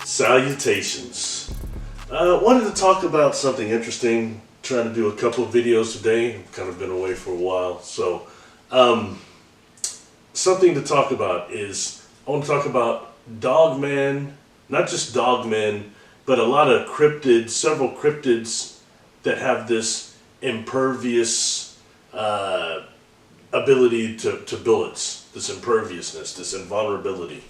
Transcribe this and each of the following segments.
Salutations. Wanted to talk about something interesting. Trying to do a couple of videos today. I've kind of been away for a while. So, something to talk about is, I want to talk about Dogman, not just Dogmen, but a lot of cryptids, several cryptids that have this impervious ability to bullets, this imperviousness, this invulnerability.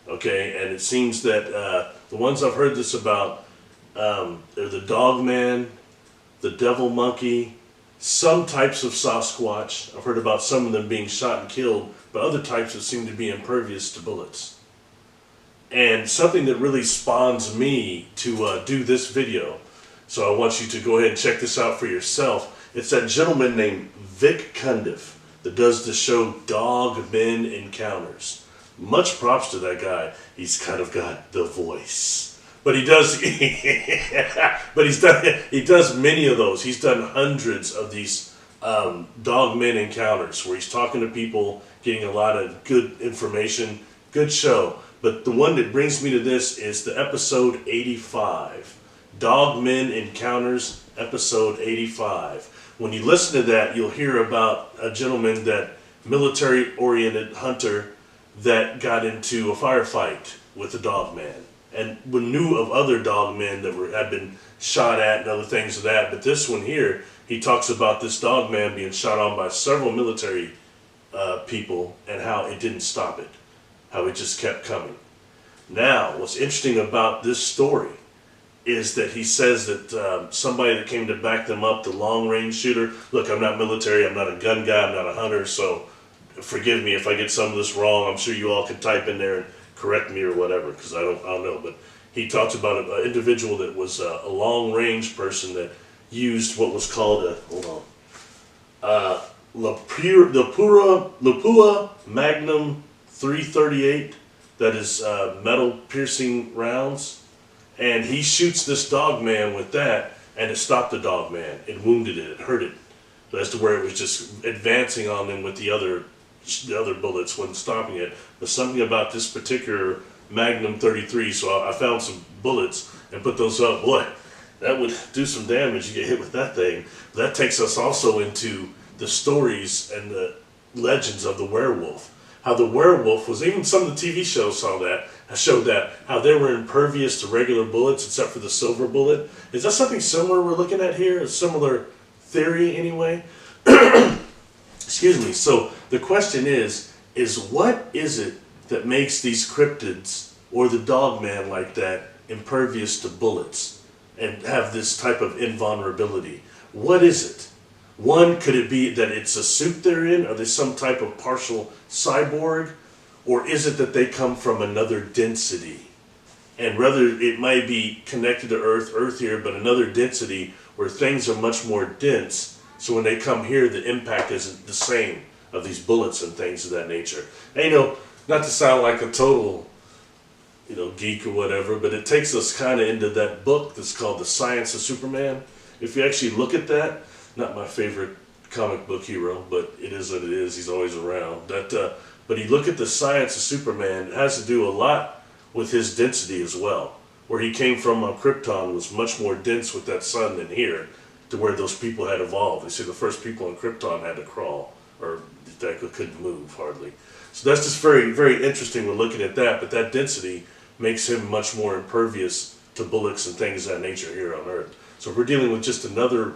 Okay, and it seems that the ones I've heard this about are the Dogman, the devil monkey, some types of Sasquatch. I've heard about some of them being shot and killed, but other types that seem to be impervious to bullets. And something that really spawns me to do this video, so I want you to go ahead and check this out for yourself. It's that gentleman named Vic Cundiff that does the show Dogmen Encounters. Much props to that guy. He's kind of got the voice, but he does. He does many of those. He's done hundreds of these Dogmen Encounters where he's talking to people, getting a lot of good information. Good show. But the one that brings me to this is the episode 85, Dogmen Encounters, episode 85. When you listen to that, you'll hear about a gentleman, that military-oriented hunter, that got into a firefight with a dogman, and we knew of other dogmen that had been shot at and other things of that. But this one here, he talks about this dogman being shot on by several military people and how it didn't stop it, how it just kept coming. Now, what's interesting about this story is that he says that somebody that came to back them up, the long-range shooter. Look, I'm not military, I'm not a gun guy, I'm not a hunter, so forgive me if I get some of this wrong. I'm sure you all can type in there and correct me or whatever, because I don't know. But he talks about an individual that was a long-range person that used what was called a Lapua Magnum 338, that is metal-piercing rounds, and he shoots this dogman with that, and it stopped the dogman. It wounded it. It hurt it. As to where it was just advancing on them with the other bullets when stopping it. But something about this particular Magnum 33, so I found some bullets and put those up. Boy, that would do some damage. You get hit with that thing. That takes us also into the stories and the legends of the werewolf. How the werewolf was, even some of the TV shows showed that, how they were impervious to regular bullets except for the silver bullet. Is that something similar we're looking at here? A similar theory anyway? Excuse me. So the question is what is it that makes these cryptids or the dogman like that impervious to bullets and have this type of invulnerability? What is it? One, could it be that it's a suit they're in? Are they some type of partial cyborg? Or is it that they come from another density? And rather it might be connected to Earth here, but another density where things are much more dense. So when they come here, the impact isn't the same of these bullets and things of that nature. And, not to sound like a total, geek or whatever, but it takes us kind of into that book that's called The Science of Superman. If you actually look at that, not my favorite comic book hero, but it is what it is. He's always around. But you look at The Science of Superman, it has to do a lot with his density as well. Where he came from on Krypton was much more dense with that sun than here, to where those people had evolved. They say the first people on Krypton had to crawl, or that couldn't move hardly. So that's just very, very interesting when looking at that, but that density makes him much more impervious to bullets and things of that nature here on Earth. So we're dealing with just another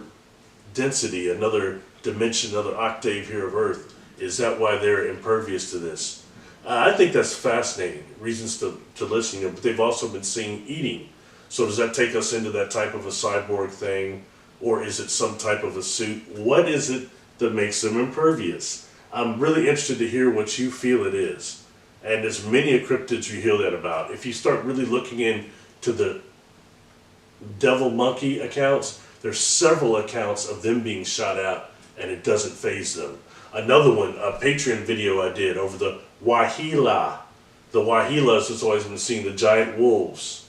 density, another dimension, another octave here of Earth. Is that why they're impervious to this? I think that's fascinating, reasons to listen to, but they've also been seen eating. So does that take us into that type of a cyborg thing, or is it some type of a suit? What is it that makes them impervious? I'm really interested to hear what you feel it is. And there's many cryptids you hear that about. If you start really looking into the devil monkey accounts, there's several accounts of them being shot out and it doesn't faze them. Another one, a Patreon video I did over the Wahila. The Wahilas has always been seen, the giant wolves.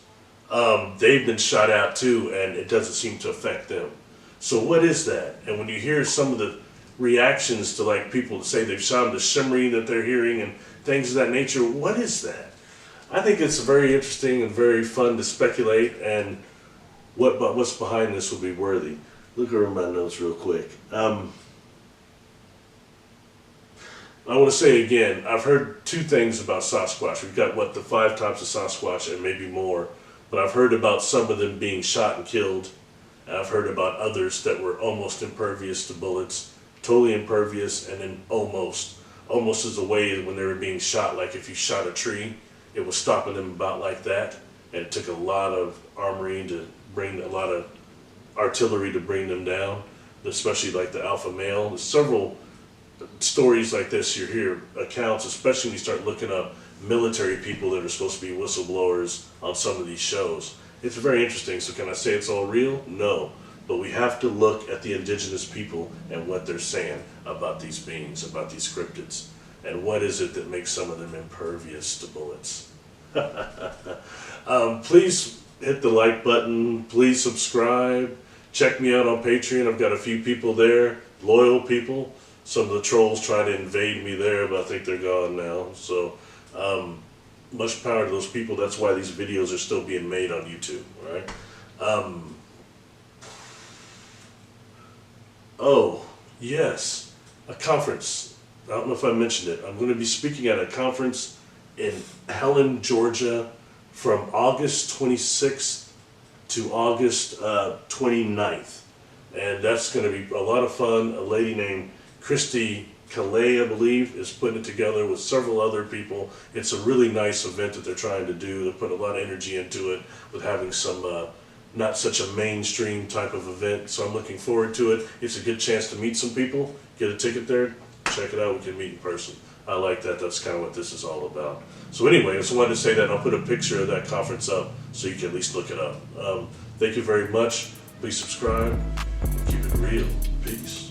They've been shot out too, and it doesn't seem to affect them. So what is that? And when you hear some of the reactions to like people say they've shot them, the shimmering that they're hearing and things of that nature, what is that? I think it's very interesting and very fun to speculate, and what's behind this will be worthy. Look over my notes real quick. I want to say again, I've heard two things about Sasquatch. We've got, the 5 types of Sasquatch and maybe more, but I've heard about some of them being shot and killed. And I've heard about others that were almost impervious to bullets, totally impervious, and then almost. Almost as a way when they were being shot, like if you shot a tree, it was stopping them about like that. And it took a lot of armory to bring, a lot of artillery to bring them down, especially like the alpha male. There's several stories like this you hear, accounts, especially when you start looking up military people that are supposed to be whistleblowers on some of these shows. It's very interesting. So can I say it's all real? No. But we have to look at the indigenous people and what they're saying about these beings, about these cryptids. And what is it that makes some of them impervious to bullets? Please hit the like button. Please subscribe. Check me out on Patreon. I've got a few people there, loyal people. Some of the trolls try to invade me there, but I think they're gone now. So much power to those people. That's why these videos are still being made on YouTube. All right. Oh, yes, a conference. I don't know if I mentioned it. I'm going to be speaking at a conference in Helen, Georgia from August 26th to August 29th. And that's going to be a lot of fun. A lady named Christy Calais, I believe, is putting it together with several other people. It's a really nice event that they're trying to do. They're putting a lot of energy into it with having some not such a mainstream type of event. So I'm looking forward to it. It's a good chance to meet some people. Get a ticket there. Check it out. We can meet in person. I like that. That's kind of what this is all about. So anyway, I just wanted to say that. I'll put a picture of that conference up so you can at least look it up. Thank you very much. Please subscribe. Keep it real. Peace.